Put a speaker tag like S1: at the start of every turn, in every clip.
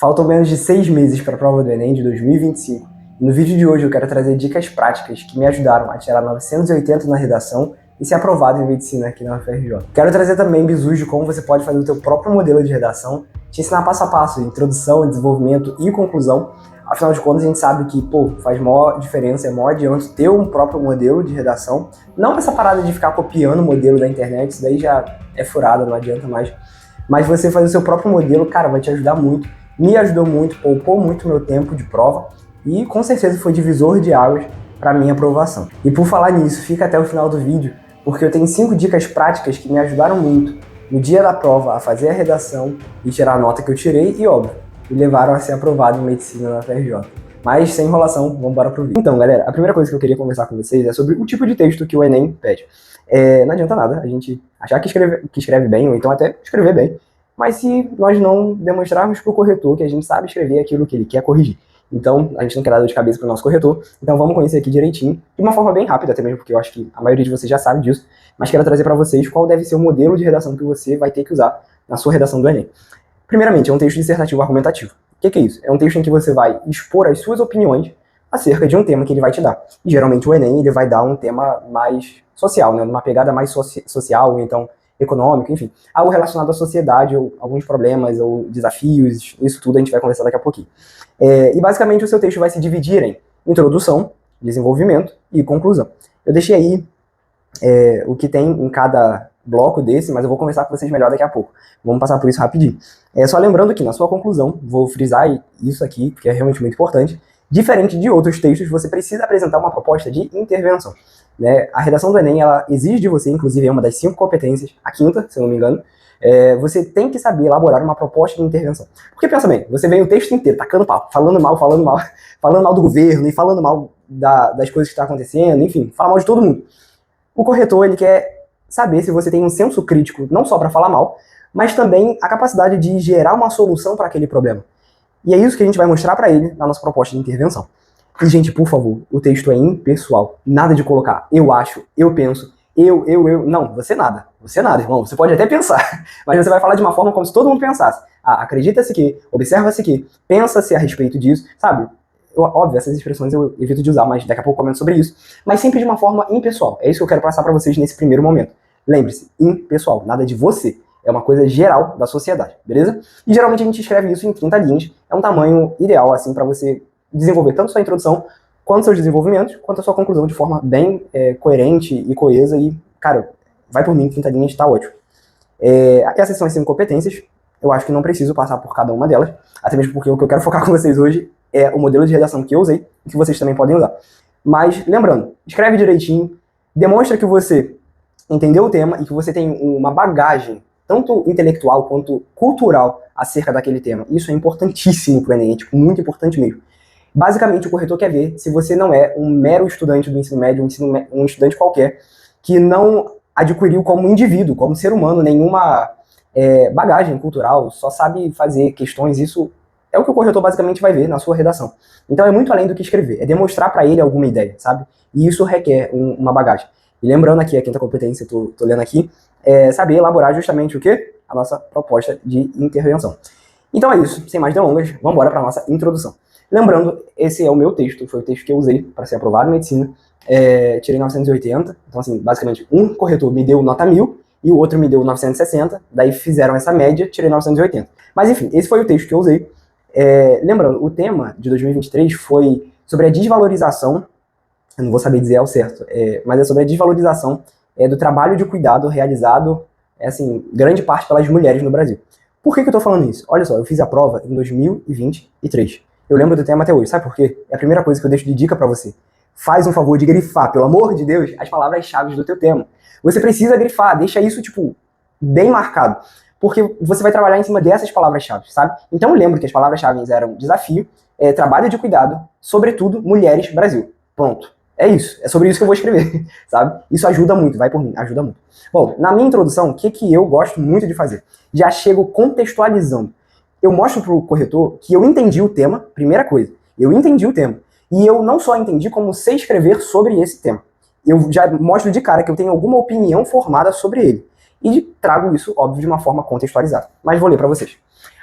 S1: Faltam menos de 6 meses para a prova do Enem de 2025. E no vídeo de hoje eu quero trazer dicas práticas que me ajudaram a tirar 980 na redação e ser aprovado em medicina aqui na UFRJ. Quero trazer também bizus de como você pode fazer o seu próprio modelo de redação, te ensinar passo a passo, introdução, desenvolvimento e conclusão. Afinal de contas, a gente sabe que, faz maior diferença, é maior adianto ter um próprio modelo de redação. Não essa parada de ficar copiando o modelo da internet, isso daí já é furada, não adianta mais. Mas você fazer o seu próprio modelo, cara, vai te ajudar muito. Me ajudou muito, poupou muito meu tempo de prova e com certeza foi divisor de águas para minha aprovação. E por falar nisso, fica até o final do vídeo, porque eu tenho 5 dicas práticas que me ajudaram muito no dia da prova a fazer a redação e tirar a nota que eu tirei e, óbvio, me levaram a ser aprovado em medicina na UFRJ. Mas, sem enrolação, vamos embora pro vídeo. Então, galera, a primeira coisa que eu queria conversar com vocês é sobre o tipo de texto que o Enem pede. Não adianta nada a gente achar que escreve bem, ou então até escrever bem, mas se nós não demonstrarmos para o corretor que a gente sabe escrever aquilo que ele quer corrigir. Então, a gente não quer dar dor de cabeça para o nosso corretor, então vamos conhecer aqui direitinho, de uma forma bem rápida até mesmo, porque eu acho que a maioria de vocês já sabe disso, mas quero trazer para vocês qual deve ser o modelo de redação que você vai ter que usar na sua redação do Enem. Primeiramente, é um texto dissertativo argumentativo. O que é isso? É um texto em que você vai expor as suas opiniões acerca de um tema que ele vai te dar. E, geralmente o Enem ele vai dar um tema mais social, né? Uma pegada mais social, ou então econômico, enfim. Algo relacionado à sociedade, ou alguns problemas, ou desafios, isso tudo a gente vai conversar daqui a pouquinho. E basicamente o seu texto vai se dividir em introdução, desenvolvimento e conclusão. Eu deixei aí o que tem em cada bloco desse, mas eu vou conversar com vocês melhor daqui a pouco. Vamos passar por isso rapidinho. Só lembrando que na sua conclusão, vou frisar isso aqui, porque é realmente muito importante, diferente de outros textos, você precisa apresentar uma proposta de intervenção. Né? A redação do Enem, ela exige de você, inclusive é uma das 5 competências, a 5ª, se eu não me engano, você tem que saber elaborar uma proposta de intervenção. Porque pensa bem, você vem o texto inteiro tacando pau, falando mal do governo e falando mal das coisas que estão acontecendo, enfim, fala mal de todo mundo. O corretor, ele quer saber se você tem um senso crítico, não só para falar mal, mas também a capacidade de gerar uma solução para aquele problema. E é isso que a gente vai mostrar para ele na nossa proposta de intervenção. E, gente, por favor, o texto é impessoal. Nada de colocar eu acho, eu penso, eu. Não, você nada, irmão. Você pode até pensar, mas você vai falar de uma forma como se todo mundo pensasse. Acredita-se que, observa-se que, pensa-se a respeito disso, sabe? Óbvio, essas expressões eu evito de usar, mas daqui a pouco eu comento sobre isso. Mas sempre de uma forma impessoal. É isso que eu quero passar para vocês nesse primeiro momento. Lembre-se, impessoal, nada de você. É uma coisa geral da sociedade, beleza? E geralmente a gente escreve isso em 30 linhas. É um tamanho ideal, assim, para você desenvolver tanto sua introdução, quanto seus desenvolvimentos, quanto a sua conclusão de forma bem coerente e coesa. E, cara, vai por mim, 30 linhas tá ótimo. Essas são as 5 competências. Eu acho que não preciso passar por cada uma delas, até mesmo porque o que eu quero focar com vocês hoje é o modelo de redação que eu usei e que vocês também podem usar. Mas, lembrando, escreve direitinho, demonstra que você entendeu o tema e que você tem uma bagagem, tanto intelectual quanto cultural, acerca daquele tema. Isso é importantíssimo para o Enem, muito importante mesmo. Basicamente, o corretor quer ver se você não é um mero estudante do ensino médio, um estudante qualquer, que não adquiriu como indivíduo, como ser humano, nenhuma bagagem cultural, só sabe fazer questões. Isso é o que o corretor basicamente vai ver na sua redação. Então é muito além do que escrever, é demonstrar para ele alguma ideia, sabe? E isso requer uma bagagem. E lembrando aqui, a 5ª competência, tô lendo aqui, é saber elaborar justamente o quê? A nossa proposta de intervenção. Então é isso, sem mais delongas, vamos embora para a nossa introdução. Lembrando, esse é o meu texto, foi o texto que eu usei para ser aprovado em medicina, tirei 980, então assim, basicamente um corretor me deu nota 1000 e o outro me deu 960, daí fizeram essa média, tirei 980. Mas enfim, esse foi o texto que eu usei. Lembrando, o tema de 2023 foi sobre a desvalorização, eu não vou saber dizer ao certo, mas é sobre a desvalorização do trabalho de cuidado realizado, assim, grande parte pelas mulheres no Brasil. Por que eu tô falando isso? Olha só, eu fiz a prova em 2023. Eu lembro do tema até hoje, sabe por quê? É a primeira coisa que eu deixo de dica pra você. Faz um favor de grifar, pelo amor de Deus, as palavras-chave do teu tema. Você precisa grifar, deixa isso, bem marcado. Porque você vai trabalhar em cima dessas palavras-chave, sabe? Então eu lembro que as palavras-chave eram desafio, trabalho de cuidado, sobretudo, mulheres, Brasil. Pronto. É isso. É sobre isso que eu vou escrever, sabe? Isso ajuda muito, vai por mim, ajuda muito. Bom, na minha introdução, o que eu gosto muito de fazer? Já chego contextualizando. Eu mostro pro corretor que eu entendi o tema, primeira coisa. Eu entendi o tema. E eu não só entendi, como sei escrever sobre esse tema. Eu já mostro de cara que eu tenho alguma opinião formada sobre ele. E trago isso, óbvio, de uma forma contextualizada. Mas vou ler para vocês.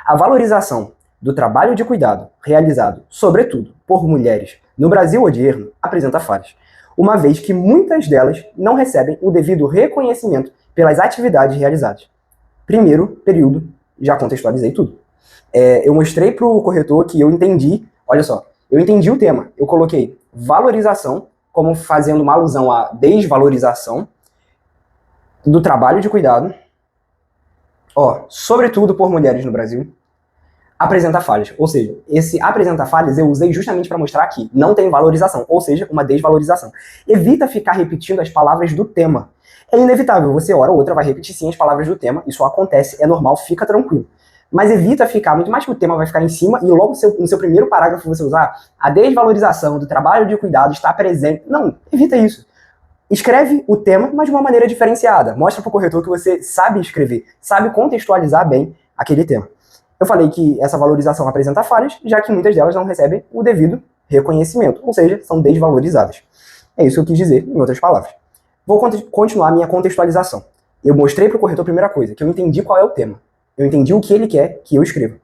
S1: A valorização do trabalho de cuidado realizado, sobretudo, por mulheres no Brasil odierno, apresenta falhas, uma vez que muitas delas não recebem o devido reconhecimento pelas atividades realizadas. Primeiro período, já contextualizei tudo. Eu mostrei para o corretor que eu entendi, olha só, eu entendi o tema, eu coloquei valorização como fazendo uma alusão à desvalorização do trabalho de cuidado, sobretudo por mulheres no Brasil, apresenta falhas. Ou seja, esse apresenta falhas eu usei justamente para mostrar que não tem valorização, ou seja, uma desvalorização. Evita ficar repetindo as palavras do tema. É inevitável, você hora ou outra vai repetir sim as palavras do tema, isso acontece, é normal, fica tranquilo. Mas evita ficar, muito mais que o tema vai ficar em cima e logo no seu primeiro parágrafo você usar a desvalorização do trabalho de cuidado está presente. Não, evita isso. Escreve o tema, mas de uma maneira diferenciada. Mostra para o corretor que você sabe escrever, sabe contextualizar bem aquele tema. Eu falei que essa valorização apresenta falhas, já que muitas delas não recebem o devido reconhecimento, ou seja, são desvalorizadas. É isso que eu quis dizer, em outras palavras. Vou continuar a minha contextualização. Eu mostrei para o corretor a primeira coisa, que eu entendi qual é o tema. Eu entendi o que ele quer que eu escreva.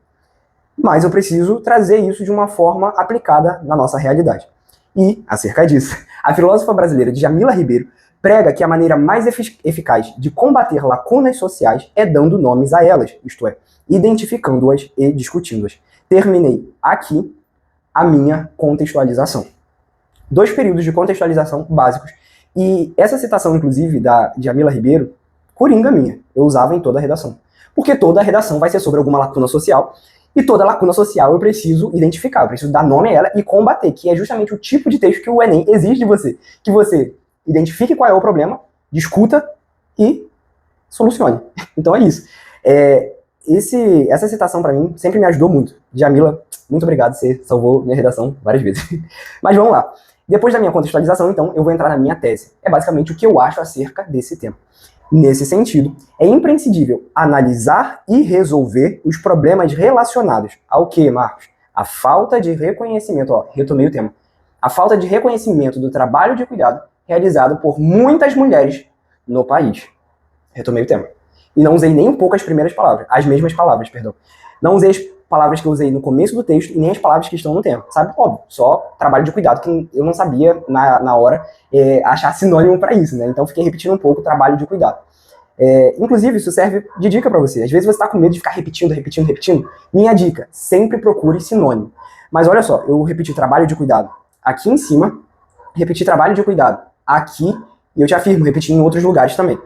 S1: Mas eu preciso trazer isso de uma forma aplicada na nossa realidade. E, acerca disso, a filósofa brasileira Djamila Ribeiro prega que a maneira mais eficaz de combater lacunas sociais é dando nomes a elas, isto é, identificando-as e discutindo-as. Terminei aqui a minha contextualização. 2 períodos de contextualização básicos. E essa citação, inclusive, da Djamila Ribeiro, coringa minha, eu usava em toda a redação. Porque toda a redação vai ser sobre alguma lacuna social, e toda lacuna social eu preciso identificar, eu preciso dar nome a ela e combater, que é justamente o tipo de texto que o Enem exige de você. Que você identifique qual é o problema, discuta e solucione. Então é isso. Essa citação para mim sempre me ajudou muito. Djamila, muito obrigado, você salvou minha redação várias vezes. Mas vamos lá. Depois da minha contextualização, então, eu vou entrar na minha tese. É basicamente o que eu acho acerca desse tema. Nesse sentido, é imprescindível analisar e resolver os problemas relacionados ao que, Marcos? A falta de reconhecimento, retomei o tema. A falta de reconhecimento do trabalho de cuidado realizado por muitas mulheres no país. Retomei o tema. E não usei nem um pouco as mesmas palavras, perdão. Não usei as palavras que eu usei no começo do texto e nem as palavras que estão no tema, sabe? Óbvio, só trabalho de cuidado, que eu não sabia na hora achar sinônimo para isso, né? Então fiquei repetindo um pouco o trabalho de cuidado. Inclusive, isso serve de dica para você. Às vezes você está com medo de ficar repetindo. Minha dica, sempre procure sinônimo. Mas olha só, eu repeti trabalho de cuidado aqui em cima, repeti trabalho de cuidado aqui, e eu te afirmo, repeti em outros lugares também.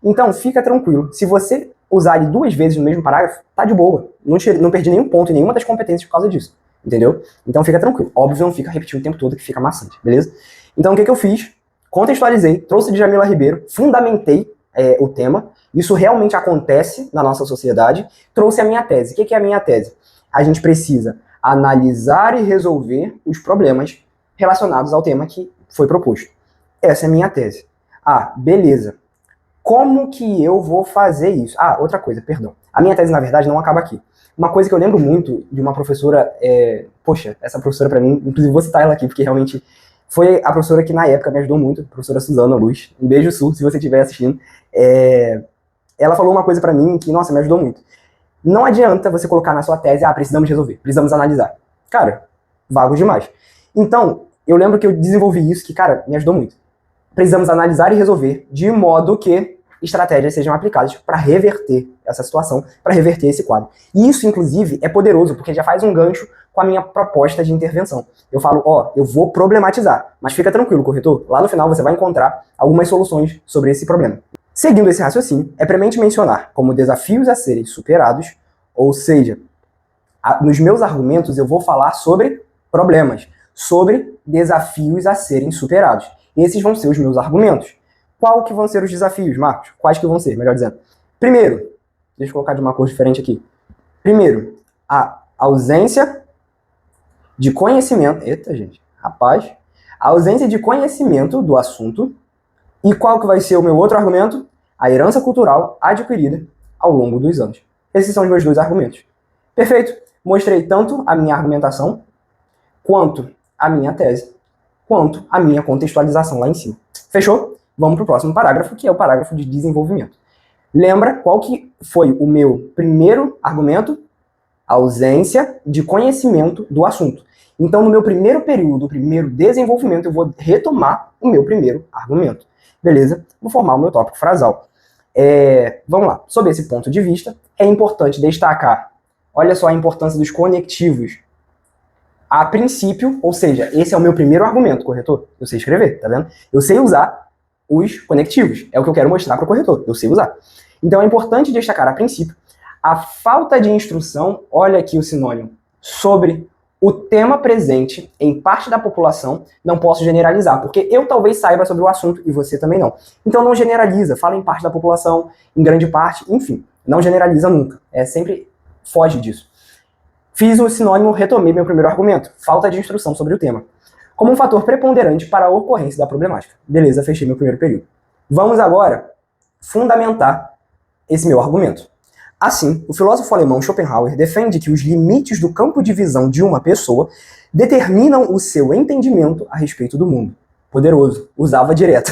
S1: Então, fica tranquilo. Se você usar ele 2 vezes no mesmo parágrafo, tá de boa. Não perdi nenhum ponto em nenhuma das competências por causa disso. Entendeu? Então fica tranquilo. Óbvio, não fica repetindo o tempo todo, que fica maçante, beleza? Então o que eu fiz? Contextualizei, trouxe de Djamila Ribeiro, fundamentei o tema. Isso realmente acontece na nossa sociedade. Trouxe a minha tese. O que é a minha tese? A gente precisa analisar e resolver os problemas relacionados ao tema que foi proposto. Essa é a minha tese. Beleza. Como que eu vou fazer isso? Outra coisa, perdão. A minha tese, na verdade, não acaba aqui. Uma coisa que eu lembro muito de uma professora, essa professora pra mim, inclusive vou citar ela aqui, porque realmente foi a professora que na época me ajudou muito, a professora Suzana Luz. Um beijo, Su, se você estiver assistindo. Ela falou uma coisa pra mim que, nossa, me ajudou muito. Não adianta você colocar na sua tese, precisamos resolver, precisamos analisar. Cara, vago demais. Então, eu lembro que eu desenvolvi isso que, cara, me ajudou muito. Precisamos analisar e resolver de modo que estratégias sejam aplicadas para reverter essa situação, para reverter esse quadro. E isso, inclusive, é poderoso, porque já faz um gancho com a minha proposta de intervenção. Eu falo, eu vou problematizar, mas fica tranquilo, corretor, lá no final você vai encontrar algumas soluções sobre esse problema. Seguindo esse raciocínio, é premente mencionar como desafios a serem superados, ou seja, nos meus argumentos eu vou falar sobre problemas, sobre desafios a serem superados. Esses vão ser os meus argumentos. Qual que vão ser os desafios, Marcos? Quais que vão ser, melhor dizendo? Primeiro, deixa eu colocar de uma cor diferente aqui. Primeiro, a ausência de conhecimento. Eita, gente, rapaz. A ausência de conhecimento do assunto. E qual que vai ser o meu outro argumento? A herança cultural adquirida ao longo dos anos. Esses são os meus 2 argumentos. Perfeito. Mostrei tanto a minha argumentação, quanto a minha tese, quanto a minha contextualização lá em cima. Fechou? Vamos para o próximo parágrafo, que é o parágrafo de desenvolvimento. Lembra qual que foi o meu primeiro argumento? A ausência de conhecimento do assunto. Então, no meu primeiro período, primeiro desenvolvimento, eu vou retomar o meu primeiro argumento. Beleza? Vou formar o meu tópico frasal. Vamos lá. Sob esse ponto de vista, é importante destacar, olha só a importância dos conectivos. A princípio, ou seja, esse é o meu primeiro argumento, corretor. Eu sei escrever, tá vendo? Eu sei usar os conectivos. É o que eu quero mostrar para o corretor. Eu sei usar. Então é importante destacar, a princípio, a falta de instrução, olha aqui o sinônimo, sobre o tema presente em parte da população. Não posso generalizar, porque eu talvez saiba sobre o assunto e você também não. Então não generaliza, fala em parte da população, em grande parte, enfim, não generaliza nunca. Sempre foge disso. Fiz o sinônimo, retomei meu primeiro argumento, falta de instrução sobre o tema, como um fator preponderante para a ocorrência da problemática. Beleza, fechei meu primeiro período. Vamos agora fundamentar esse meu argumento. Assim, o filósofo alemão Schopenhauer defende que os limites do campo de visão de uma pessoa determinam o seu entendimento a respeito do mundo. Poderoso, usava direto.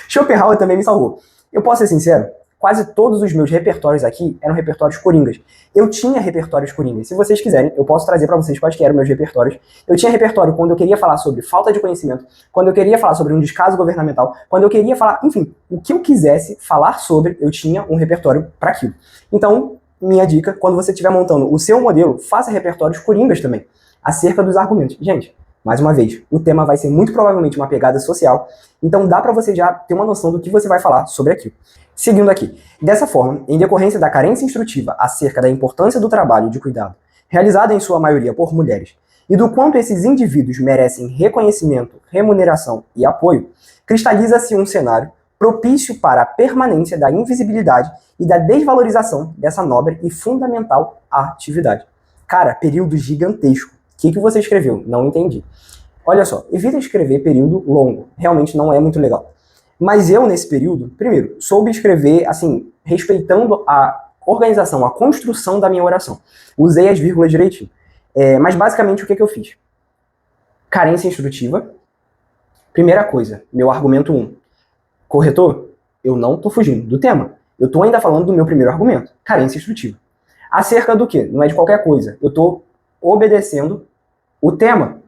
S1: Schopenhauer também me salvou. Eu posso ser sincero? Quase todos os meus repertórios aqui eram repertórios coringas. Eu tinha repertórios coringas. Se vocês quiserem, eu posso trazer para vocês quais que eram meus repertórios. Eu tinha repertório quando eu queria falar sobre falta de conhecimento, quando eu queria falar sobre um descaso governamental, quando eu queria falar, enfim, o que eu quisesse falar sobre, eu tinha um repertório para aquilo. Então, minha dica, quando você estiver montando o seu modelo, faça repertórios coringas também, acerca dos argumentos. Gente, mais uma vez, o tema vai ser muito provavelmente uma pegada social, então dá para você já ter uma noção do que você vai falar sobre aquilo. Seguindo aqui, dessa forma, em decorrência da carência instrutiva acerca da importância do trabalho de cuidado, realizado em sua maioria por mulheres, e do quanto esses indivíduos merecem reconhecimento, remuneração e apoio, cristaliza-se um cenário propício para a permanência da invisibilidade e da desvalorização dessa nobre e fundamental atividade. Cara, período gigantesco. O que você escreveu? Não entendi. Olha só, evita escrever período longo. Realmente não é muito legal. Mas eu, nesse período, primeiro, soube escrever, assim, respeitando a organização, a construção da minha oração. Usei as vírgulas direitinho. Mas, basicamente, o que eu fiz? Carência instrutiva. Primeira coisa, meu argumento 1. Corretor, eu não tô fugindo do tema. Eu tô ainda falando do meu primeiro argumento. Carência instrutiva. Acerca do quê? Não é de qualquer coisa. Eu tô obedecendo o tema.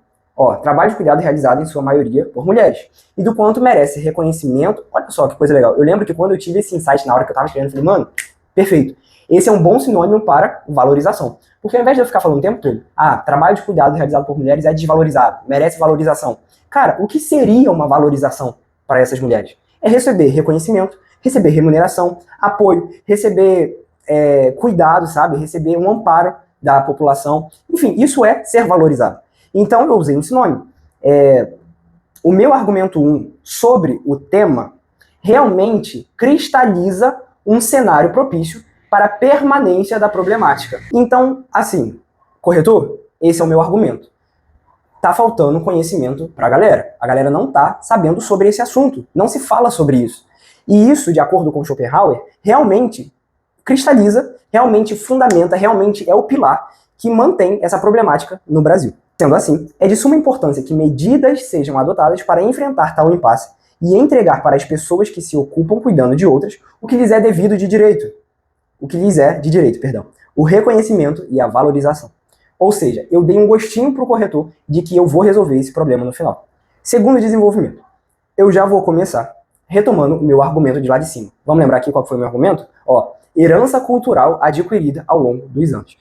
S1: Trabalho de cuidado realizado em sua maioria por mulheres. E do quanto merece reconhecimento. Olha só que coisa legal. Eu lembro que quando eu tive esse insight na hora que eu tava escrevendo, eu falei, mano, perfeito. Esse é um bom sinônimo para valorização. Porque ao invés de eu ficar falando o tempo todo, trabalho de cuidado realizado por mulheres é desvalorizado, merece valorização. Cara, o que seria uma valorização para essas mulheres? É receber reconhecimento, receber remuneração, apoio, receber cuidado, sabe? Receber um amparo da população. Enfim, isso é ser valorizado. Então eu usei um sinônimo. O meu argumento 1 sobre o tema realmente cristaliza um cenário propício para a permanência da problemática. Então, assim, corretor, esse é o meu argumento. Tá faltando conhecimento para a galera. A galera não tá sabendo sobre esse assunto. Não se fala sobre isso. E isso, de acordo com Schopenhauer, realmente cristaliza, realmente fundamenta, realmente é o pilar que mantém essa problemática no Brasil. Sendo assim, é de suma importância que medidas sejam adotadas para enfrentar tal impasse e entregar para as pessoas que se ocupam cuidando de outras o que lhes é devido de direito. O reconhecimento e a valorização. Ou seja, eu dei um gostinho para o corretor de que eu vou resolver esse problema no final. Segundo desenvolvimento, eu já vou começar retomando o meu argumento de lá de cima. Vamos lembrar aqui qual foi o meu argumento? Herança cultural adquirida ao longo dos anos.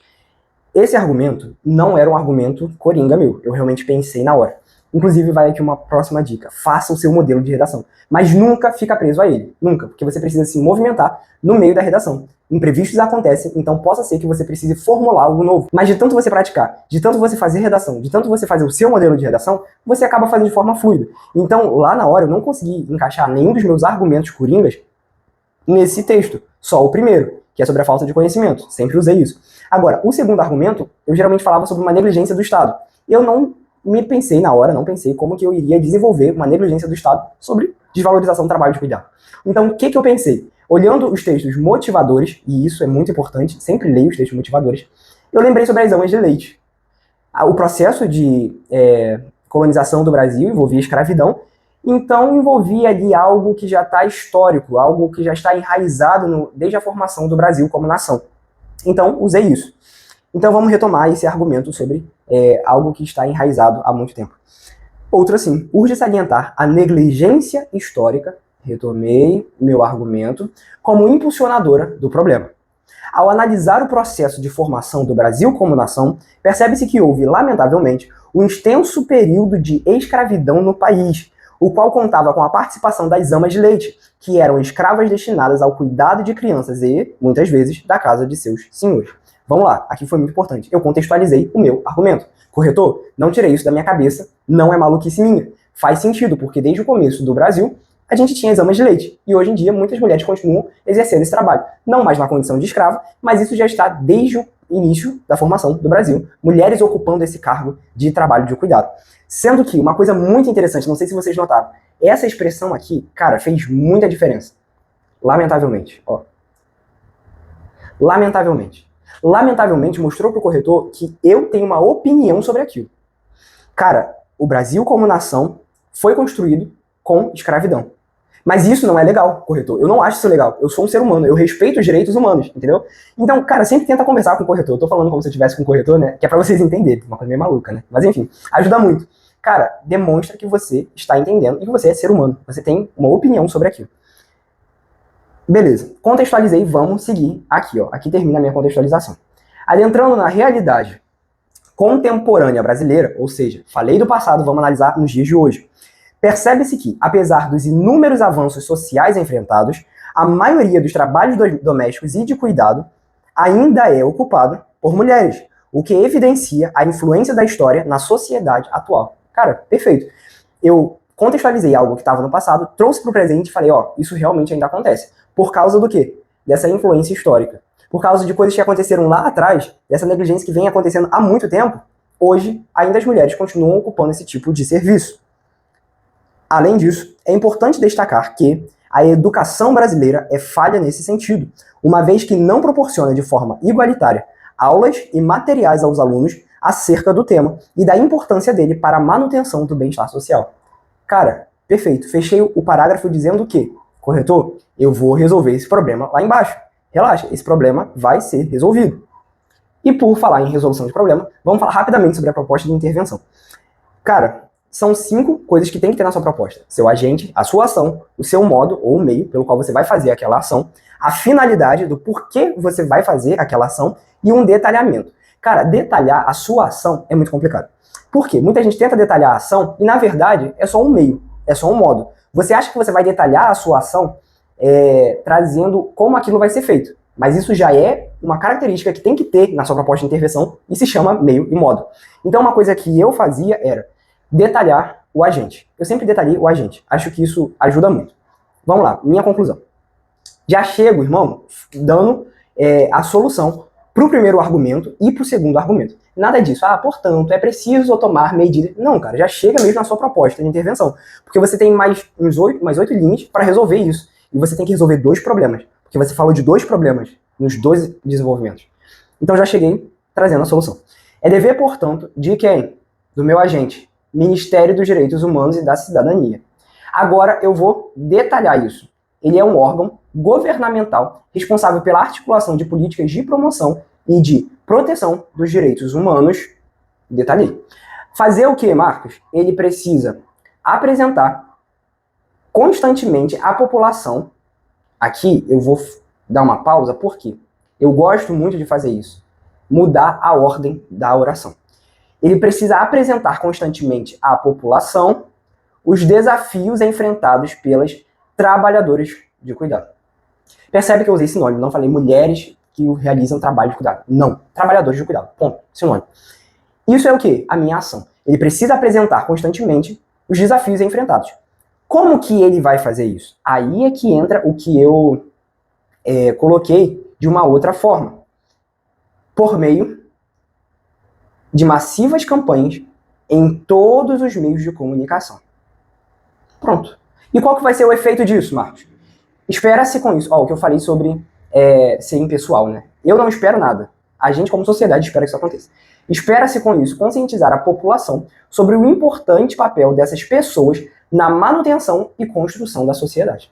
S1: Esse argumento não era um argumento coringa meu, eu realmente pensei na hora. Inclusive, vai aqui uma próxima dica. Faça o seu modelo de redação. Mas nunca fica preso a ele. Nunca. Porque você precisa se movimentar no meio da redação. Imprevistos acontecem, então possa ser que você precise formular algo novo. Mas de tanto você praticar, de tanto você fazer redação, de tanto você fazer o seu modelo de redação, você acaba fazendo de forma fluida. Então, lá na hora, eu não consegui encaixar nenhum dos meus argumentos coringas nesse texto. Só o primeiro, que é sobre a falta de conhecimento. Sempre usei isso. Agora, o segundo argumento, eu geralmente falava sobre uma negligência do Estado. Eu não pensei na hora, não pensei como que eu iria desenvolver uma negligência do Estado sobre desvalorização do trabalho de cuidado. Então, o que eu pensei? Olhando os textos motivadores, e isso é muito importante, sempre leio os textos motivadores, eu lembrei sobre as amas de leite. O processo de colonização do Brasil envolvia escravidão, então envolvia ali algo que já está histórico, algo que já está enraizado desde a formação do Brasil como nação. Então, usei isso. Então vamos retomar esse argumento sobre algo que está enraizado há muito tempo. Outro assim, urge salientar a negligência histórica, retomei meu argumento, como impulsionadora do problema. Ao analisar o processo de formação do Brasil como nação, percebe-se que houve, lamentavelmente, um extenso período de escravidão no país, o qual contava com a participação das amas de leite, que eram escravas destinadas ao cuidado de crianças e, muitas vezes, da casa de seus senhores. Vamos lá, aqui foi muito importante. Eu contextualizei o meu argumento. Corretor? Não tirei isso da minha cabeça, não é maluquice minha. Faz sentido, porque desde o começo do Brasil, a gente tinha as amas de leite. E hoje em dia, muitas mulheres continuam exercendo esse trabalho. Não mais na condição de escravo, mas isso já está desde o início da formação do Brasil. Mulheres ocupando esse cargo de trabalho de cuidado. Sendo que, uma coisa muito interessante, não sei se vocês notaram, essa expressão aqui, cara, fez muita diferença. Lamentavelmente, ó. Lamentavelmente. Lamentavelmente mostrou pro corretor que eu tenho uma opinião sobre aquilo. Cara, o Brasil como nação foi construído com escravidão. Mas isso não é legal, corretor. Eu não acho isso legal. Eu sou um ser humano, eu respeito os direitos humanos, entendeu? Então, cara, sempre tenta conversar com o corretor. Eu tô falando como se eu estivesse com o corretor, né? Que é pra vocês entenderem. Uma coisa meio maluca, né? Mas enfim, ajuda muito. Cara, demonstra que você está entendendo e que você é ser humano. Você tem uma opinião sobre aquilo. Beleza, contextualizei, vamos seguir aqui, ó. Aqui termina a minha contextualização. Adentrando na realidade contemporânea brasileira, ou seja, falei do passado, vamos analisar nos dias de hoje. Percebe-se que, apesar dos inúmeros avanços sociais enfrentados, a maioria dos trabalhos domésticos e de cuidado ainda é ocupada por mulheres, o que evidencia a influência da história na sociedade atual. Cara, perfeito. Eu contextualizei algo que estava no passado, trouxe para o presente e falei, ó, isso realmente ainda acontece. Por causa do quê? Dessa influência histórica. Por causa de coisas que aconteceram lá atrás, dessa negligência que vem acontecendo há muito tempo, hoje ainda as mulheres continuam ocupando esse tipo de serviço. Além disso, é importante destacar que a educação brasileira é falha nesse sentido, uma vez que não proporciona de forma igualitária aulas e materiais aos alunos acerca do tema e da importância dele para a manutenção do bem-estar social. Cara, perfeito. Fechei o parágrafo dizendo que, corretor, eu vou resolver esse problema lá embaixo. Relaxa, esse problema vai ser resolvido. E por falar em resolução de problema, vamos falar rapidamente sobre a proposta de intervenção. Cara, são 5 coisas que tem que ter na sua proposta. Seu agente, a sua ação, o seu modo ou meio pelo qual você vai fazer aquela ação, a finalidade do porquê você vai fazer aquela ação e um detalhamento. Cara, detalhar a sua ação é muito complicado. Por quê? Muita gente tenta detalhar a ação e, na verdade, é só um meio, é só um modo. Você acha que você vai detalhar a sua ação trazendo como aquilo vai ser feito. Mas isso já é uma característica que tem que ter na sua proposta de intervenção e se chama meio e modo. Então, uma coisa que eu fazia era detalhar o agente. Eu sempre detalhei o agente. Acho que isso ajuda muito. Vamos lá, minha conclusão. Já chego, irmão, dando a solução para o primeiro argumento e para o segundo argumento. Nada disso. Portanto, é preciso tomar medidas. Não, cara, já chega mesmo na sua proposta de intervenção. Porque você tem mais 8 linhas para resolver isso. E você tem que resolver 2 problemas. Porque você falou de 2 problemas nos 2 desenvolvimentos. Então já cheguei trazendo a solução. É dever, portanto, de quem? Do meu agente. Ministério dos Direitos Humanos e da Cidadania. Agora eu vou detalhar isso. Ele é um órgão governamental responsável pela articulação de políticas de promoção e de proteção dos direitos humanos. Detalhei. Fazer o que, Marcos? Ele precisa apresentar constantemente à população. Aqui eu vou dar uma pausa, porque eu gosto muito de fazer isso. Mudar a ordem da oração. Ele precisa apresentar constantemente à população os desafios enfrentados pelas trabalhadoras de cuidado. Percebe que eu usei sinônimo, não falei mulheres que realizam trabalho de cuidado. Não, trabalhadores de cuidado, ponto, sinônimo. Isso é o quê? A minha ação. Ele precisa apresentar constantemente os desafios enfrentados. Como que ele vai fazer isso? Aí é que entra o que eu coloquei de uma outra forma. Por meio de massivas campanhas em todos os meios de comunicação. Pronto. E qual que vai ser o efeito disso, Marcos? Espera-se com isso. O que eu falei sobre ser impessoal, né? Eu não espero nada. A gente, como sociedade, espera que isso aconteça. Espera-se com isso conscientizar a população sobre o importante papel dessas pessoas na manutenção e construção da sociedade.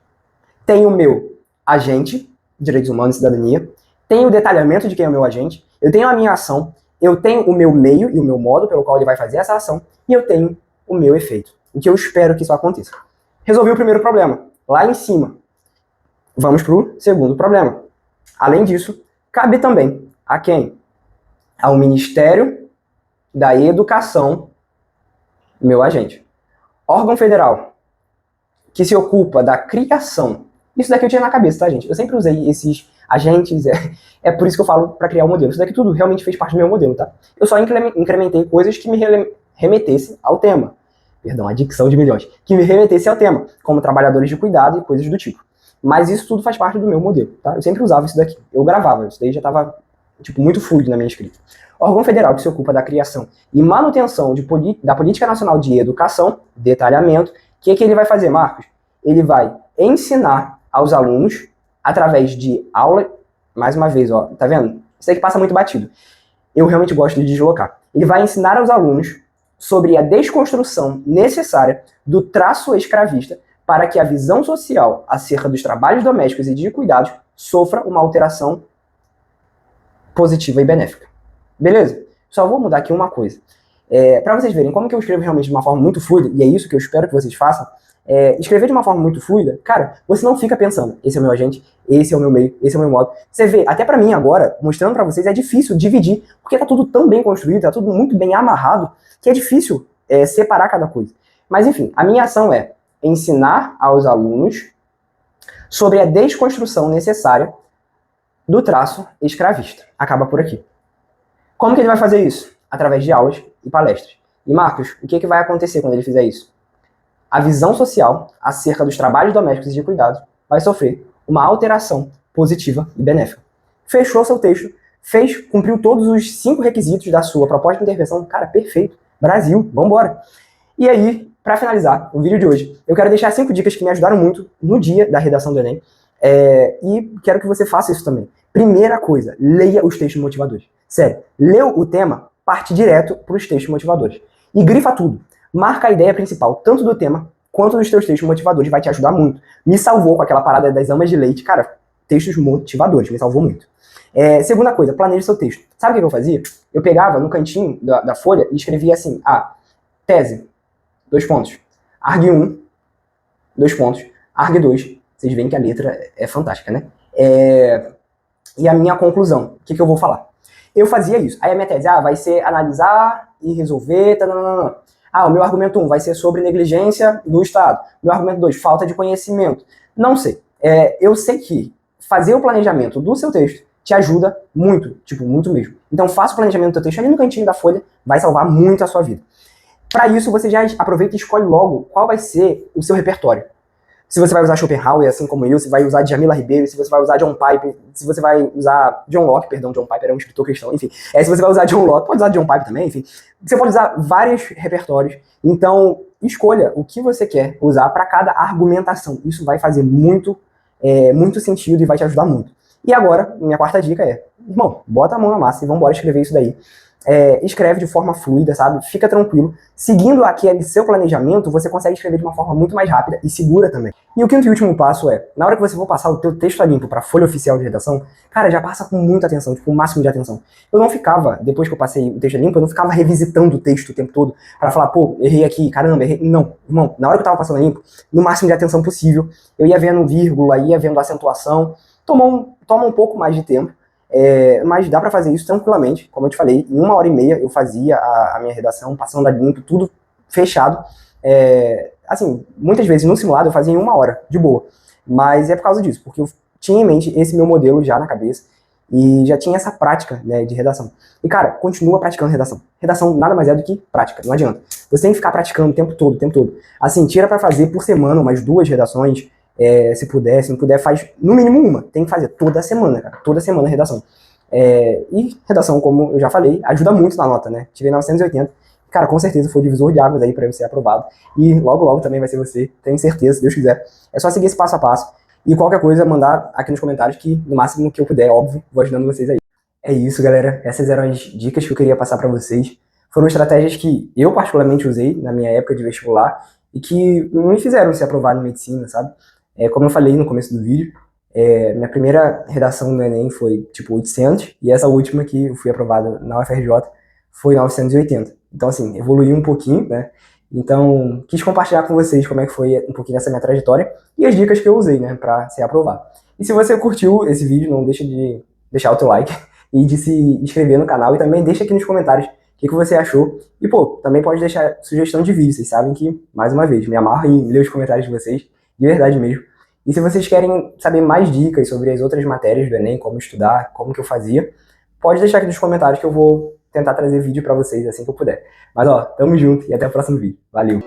S1: Tem o meu agente, direitos humanos e cidadania, tem o detalhamento de quem é o meu agente, Eu tenho a minha ação, eu tenho o meu meio e o meu modo pelo qual ele vai fazer essa ação, e eu tenho o meu efeito. O que eu espero que isso aconteça. Resolvi o primeiro problema, lá em cima. Vamos para o segundo problema. Além disso, cabe também a quem? Ao Ministério da Educação, meu agente. Órgão federal, que se ocupa da criação. Isso daqui eu tinha na cabeça, tá, gente? Eu sempre usei esses agentes, é por isso que eu falo para criar o modelo. Isso daqui tudo realmente fez parte do meu modelo, tá? Eu só incrementei coisas que me remetessem ao tema. Perdão, a dicção de milhões. Que me remetesse ao tema, como trabalhadores de cuidado e coisas do tipo. Mas isso tudo faz parte do meu modelo, tá? Eu sempre usava isso daqui. Eu gravava, isso daí já estava muito fluido na minha escrita. Órgão federal que se ocupa da criação e manutenção da Política Nacional de Educação, detalhamento. O que ele vai fazer, Marcos? Ele vai ensinar aos alunos, através de aula, mais uma vez, ó, tá vendo? Isso aqui passa muito batido. Eu realmente gosto de deslocar. Ele vai ensinar aos alunos sobre a desconstrução necessária do traço escravista para que a visão social acerca dos trabalhos domésticos e de cuidados sofra uma alteração positiva e benéfica. Beleza? Só vou mudar aqui uma coisa. Para vocês verem como que eu escrevo realmente de uma forma muito fluida, e é isso que eu espero que vocês façam, escrever de uma forma muito fluida, cara, você não fica pensando, esse é o meu agente, esse é o meu meio, esse é o meu modo. Você vê, até pra mim agora, mostrando pra vocês, é difícil dividir, porque tá tudo tão bem construído, tá tudo muito bem amarrado, que é difícil separar cada coisa. Mas enfim, a minha ação é ensinar aos alunos sobre a desconstrução necessária do traço escravista. Acaba por aqui. Como que ele vai fazer isso? Através de aulas e palestras. E Marcos, o que vai acontecer quando ele fizer isso? A visão social acerca dos trabalhos domésticos e de cuidado vai sofrer uma alteração positiva e benéfica. Fechou seu texto, cumpriu todos os 5 requisitos da sua proposta de intervenção. Cara, perfeito. Brasil, vambora. E aí, para finalizar o vídeo de hoje, eu quero deixar 5 dicas que me ajudaram muito no dia da redação do Enem. E quero que você faça isso também. Primeira coisa, leia os textos motivadores. Sério, leu o tema, parte direto para os textos motivadores. E grifa tudo. Marca a ideia principal, tanto do tema quanto dos teus textos motivadores, vai te ajudar muito. Me salvou com aquela parada das amas de leite. Cara, textos motivadores, me salvou muito. Segunda coisa, planeje seu texto. Sabe o que eu fazia? Eu pegava no cantinho da folha e escrevia assim, tese, 2 pontos. Arg 1, 2 pontos. Arg 2, vocês veem que a letra é fantástica, né? E a minha conclusão, o que eu vou falar? Eu fazia isso. Aí a minha tese, vai ser analisar e resolver, o meu argumento 1 vai ser sobre negligência do Estado. Meu argumento 2, falta de conhecimento. Não sei. Eu sei que fazer o planejamento do seu texto te ajuda muito, muito mesmo. Então faça o planejamento do seu texto ali no cantinho da folha, vai salvar muito a sua vida. Para isso, você já aproveita e escolhe logo qual vai ser o seu repertório. Se você vai usar Schopenhauer, assim como eu, se vai usar Djamila Ribeiro, se você vai usar John Piper, se você vai usar John Locke, perdão, John Piper é um escritor cristão, enfim. Se você vai usar John Locke, pode usar John Piper também, enfim. Você pode usar vários repertórios. Então, escolha o que você quer usar para cada argumentação. Isso vai fazer muito sentido e vai te ajudar muito. E agora, minha quarta dica irmão, bota a mão na massa e vamos embora escrever isso daí. Escreve de forma fluida, sabe? Fica tranquilo. Seguindo aquele seu planejamento, você consegue escrever de uma forma muito mais rápida e segura também. E o quinto e último passo na hora que você for passar o teu texto a limpo para a folha oficial de redação, cara, já passa com muita atenção, o máximo de atenção. Eu não ficava, depois que eu passei o texto a limpo, eu não ficava revisitando o texto o tempo todo para falar, errei aqui, caramba, errei. Não, irmão, na hora que eu tava passando a limpo, no máximo de atenção possível, eu ia vendo vírgula, ia vendo acentuação, toma um pouco mais de tempo. Mas dá pra fazer isso tranquilamente, como eu te falei, em 1h30 eu fazia a minha redação, passando a limpo, tudo fechado. Assim, muitas vezes no simulado eu fazia em 1 hora, de boa. Mas é por causa disso, porque eu tinha em mente esse meu modelo já na cabeça e já tinha essa prática, né, de redação. E cara, continua praticando redação. Redação nada mais é do que prática, não adianta. Você tem que ficar praticando o tempo todo. Assim, tira pra fazer por semana umas 2 redações. Se puder, se não puder, faz no mínimo uma. Tem que fazer toda semana, cara. Toda semana redação. E redação, como eu já falei, ajuda muito na nota, né? Tirei 980. Cara, com certeza foi o divisor de águas aí pra eu ser aprovado. E logo também vai ser você, tenho certeza, se Deus quiser. É só seguir esse passo a passo. E qualquer coisa, mandar aqui nos comentários que, no máximo que eu puder, óbvio, vou ajudando vocês aí. É isso, galera. Essas eram as dicas que eu queria passar pra vocês. Foram estratégias que eu particularmente usei na minha época de vestibular e que me fizeram ser aprovado em medicina, sabe? Como eu falei no começo do vídeo, Minha primeira redação no Enem foi tipo 800, e essa última que eu fui aprovado na UFRJ foi 980. Então, assim, evoluí um pouquinho, né? Então, quis compartilhar com vocês como é que foi um pouquinho dessa minha trajetória e as dicas que eu usei, né, pra ser aprovado. E se você curtiu esse vídeo, não deixa de deixar o teu like e de se inscrever no canal, e também deixa aqui nos comentários o que você achou. E, pô, também pode deixar sugestão de vídeo. Vocês sabem que, mais uma vez, me amarro em ler os comentários de vocês, de verdade mesmo. E se vocês querem saber mais dicas sobre as outras matérias do Enem, como estudar, como que eu fazia, pode deixar aqui nos comentários que eu vou tentar trazer vídeo pra vocês assim que eu puder. Mas, ó, tamo junto e até o próximo vídeo. Valeu!